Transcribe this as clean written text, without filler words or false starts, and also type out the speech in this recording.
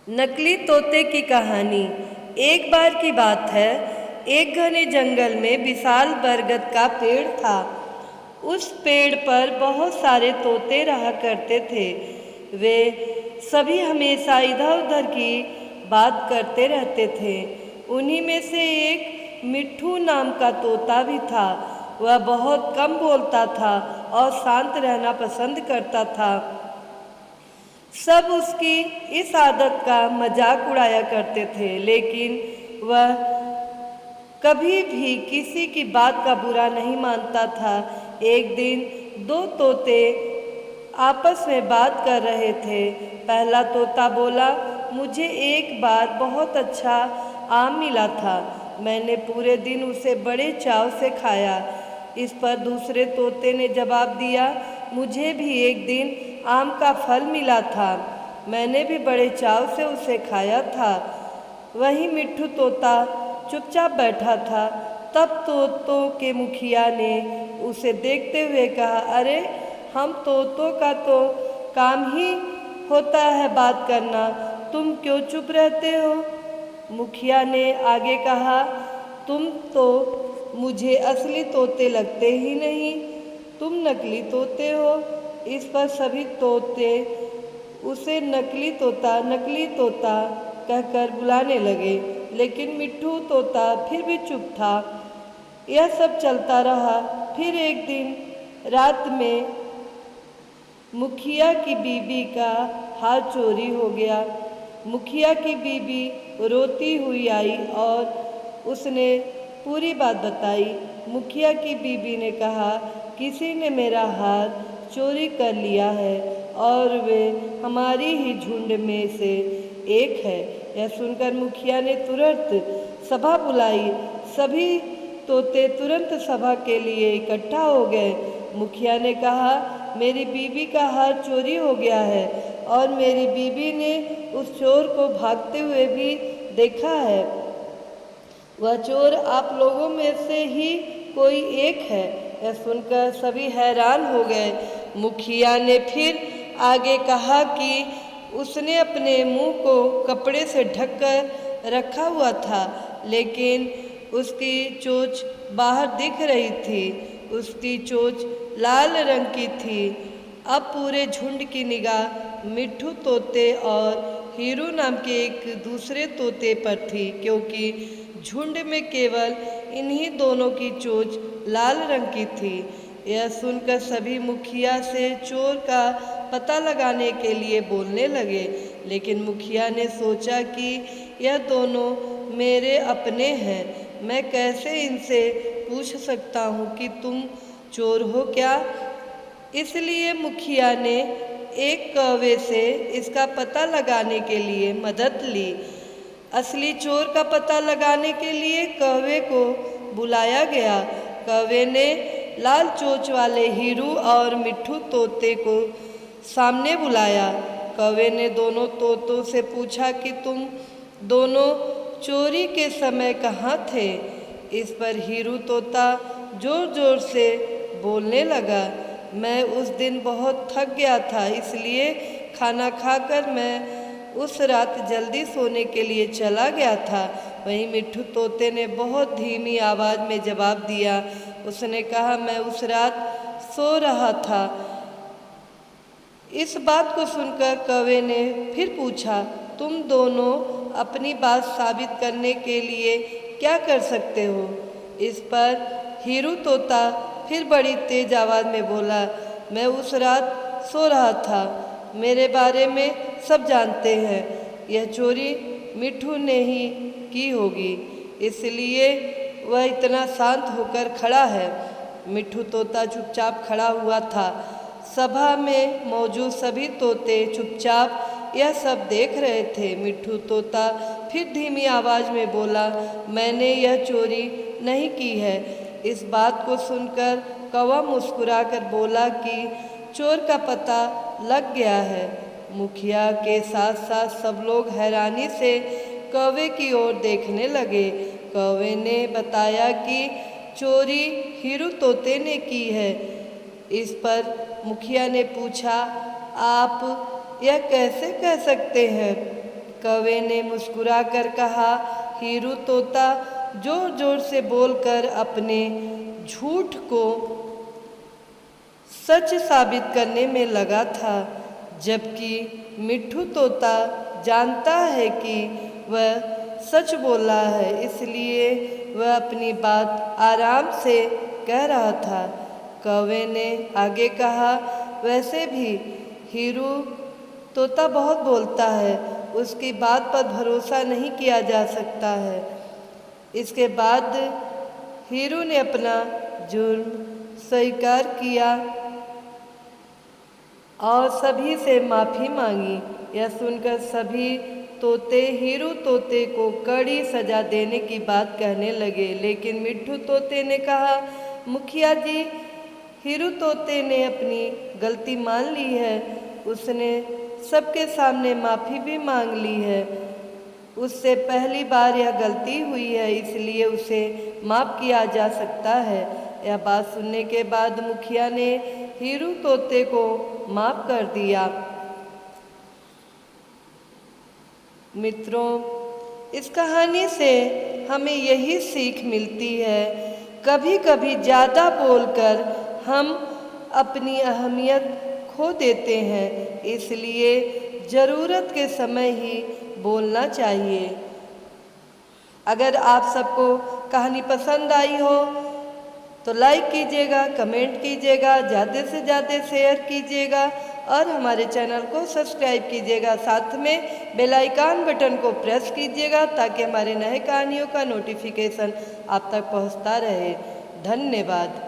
नकली तोते की कहानी। एक बार की बात है, एक घने जंगल में विशाल बरगद का पेड़ था। उस पेड़ पर बहुत सारे तोते रहा करते थे। वे सभी हमेशा इधर उधर की बात करते रहते थे। उन्हीं में से एक मिट्ठू नाम का तोता भी था। वह बहुत कम बोलता था और शांत रहना पसंद करता था। सब उसकी इस आदत का मजाक उड़ाया करते थे, लेकिन वह कभी भी किसी की बात का बुरा नहीं मानता था। एक दिन दो तोते आपस में बात कर रहे थे। पहला तोता बोला, मुझे एक बार बहुत अच्छा आम मिला था। मैंने पूरे दिन उसे बड़े चाव से खाया। इस पर दूसरे तोते ने जवाब दिया, मुझे भी एक दिन आम का फल मिला था। मैंने भी बड़े चाव से उसे खाया था। वहीं मिट्ठू तोता चुपचाप बैठा था। तब तोतों के मुखिया ने उसे देखते हुए कहा, अरे हम तोतों का तो काम ही होता है बात करना, तुम क्यों चुप रहते हो? मुखिया ने आगे कहा, तुम तो मुझे असली तोते लगते ही नहीं, तुम नकली तोते हो। इस पर सभी तोते उसे नकली तोता कहकर बुलाने लगे, लेकिन मिट्ठू तोता फिर भी चुप था। यह सब चलता रहा। फिर एक दिन रात में मुखिया की बीबी का हार चोरी हो गया। मुखिया की बीबी रोती हुई आई और उसने पूरी बात बताई। मुखिया की बीबी ने कहा, किसी ने मेरा हार चोरी कर लिया है और वे हमारी ही झुंड में से एक है। यह सुनकर मुखिया ने तुरंत सभा बुलाई। सभी तोते तुरंत सभा के लिए इकट्ठा हो गए। मुखिया ने कहा, मेरी बीबी का हार चोरी हो गया है और मेरी बीबी ने उस चोर को भागते हुए भी देखा है। वह चोर आप लोगों में से ही कोई एक है। यह सुनकर सभी हैरान हो गए। मुखिया ने फिर आगे कहा कि उसने अपने मुंह को कपड़े से ढक कर रखा हुआ था, लेकिन उसकी चोंच बाहर दिख रही थी। उसकी चोंच लाल रंग की थी। अब पूरे झुंड की निगाह मिट्ठू तोते और हीरू नाम के एक दूसरे तोते पर थी, क्योंकि झुंड में केवल इन्हीं दोनों की चोंच लाल रंग की थी। यह सुनकर सभी मुखिया से चोर का पता लगाने के लिए बोलने लगे, लेकिन मुखिया ने सोचा कि यह दोनों मेरे अपने हैं, मैं कैसे इनसे पूछ सकता हूँ कि तुम चोर हो क्या? इसलिए मुखिया ने एक कौवे से इसका पता लगाने के लिए मदद ली। असली चोर का पता लगाने के लिए कौवे को बुलाया गया। कौवे ने लाल चोंच वाले हीरू और मिट्ठू तोते को सामने बुलाया। कौवे ने दोनों तोतों से पूछा कि तुम दोनों चोरी के समय कहाँ थे? इस पर हीरू तोता जोर जोर से बोलने लगा, मैं उस दिन बहुत थक गया था, इसलिए खाना खाकर मैं उस रात जल्दी सोने के लिए चला गया था। वहीं मिट्ठू तोते ने बहुत धीमी आवाज़ में जवाब दिया। उसने कहा, मैं उस रात सो रहा था। इस बात को सुनकर कौवे ने फिर पूछा, तुम दोनों अपनी बात साबित करने के लिए क्या कर सकते हो? इस पर हीरू तोता फिर बड़ी तेज आवाज़ में बोला, मैं उस रात सो रहा था, मेरे बारे में सब जानते हैं, यह चोरी मिट्ठू ने ही की होगी, इसलिए वह इतना शांत होकर खड़ा है। मिट्ठू तोता चुपचाप खड़ा हुआ था। सभा में मौजूद सभी तोते चुपचाप यह सब देख रहे थे। मिट्ठू तोता फिर धीमी आवाज़ में बोला, मैंने यह चोरी नहीं की है। इस बात को सुनकर कौवा मुस्कुराकर बोला कि चोर का पता लग गया है। मुखिया के साथ साथ सब लोग हैरानी से कौवे की ओर देखने लगे। कौवे ने बताया कि चोरी हीरू तोते ने की है। इस पर मुखिया ने पूछा, आप यह कैसे कह सकते हैं? कौवे ने मुस्कुराकर कहा। हीरू तोता जोर जोर से बोलकर अपने झूठ को सच साबित करने में लगा था, जबकि मिट्ठू तोता जानता है कि वह सच बोल रहा है, इसलिए वह अपनी बात आराम से कह रहा था। कौवे ने आगे कहा, वैसे भी हीरू तोता बहुत बोलता है, उसकी बात पर भरोसा नहीं किया जा सकता है। इसके बाद हीरू ने अपना जुर्म स्वीकार किया और सभी से माफ़ी मांगी। यह सुनकर सभी तोते हीरू तोते को कड़ी सज़ा देने की बात कहने लगे, लेकिन मिट्ठू तोते ने कहा, मुखिया जी, हीरू तोते ने अपनी गलती मान ली है, उसने सबके सामने माफ़ी भी मांग ली है। उससे पहली बार यह गलती हुई है, इसलिए उसे माफ़ किया जा सकता है। यह बात सुनने के बाद मुखिया ने हीरू तोते को माफ़ कर दिया। मित्रों, इस कहानी से हमें यही सीख मिलती है, कभी कभी ज़्यादा बोलकर हम अपनी अहमियत खो देते हैं, इसलिए ज़रूरत के समय ही बोलना चाहिए। अगर आप सबको कहानी पसंद आई हो तो लाइक कीजिएगा, कमेंट कीजिएगा, ज़्यादा से ज़्यादा शेयर कीजिएगा और हमारे चैनल को सब्सक्राइब कीजिएगा। साथ में बेल आइकन बटन को प्रेस कीजिएगा ताकि हमारे नए कहानियों का नोटिफिकेशन आप तक पहुंचता रहे। धन्यवाद।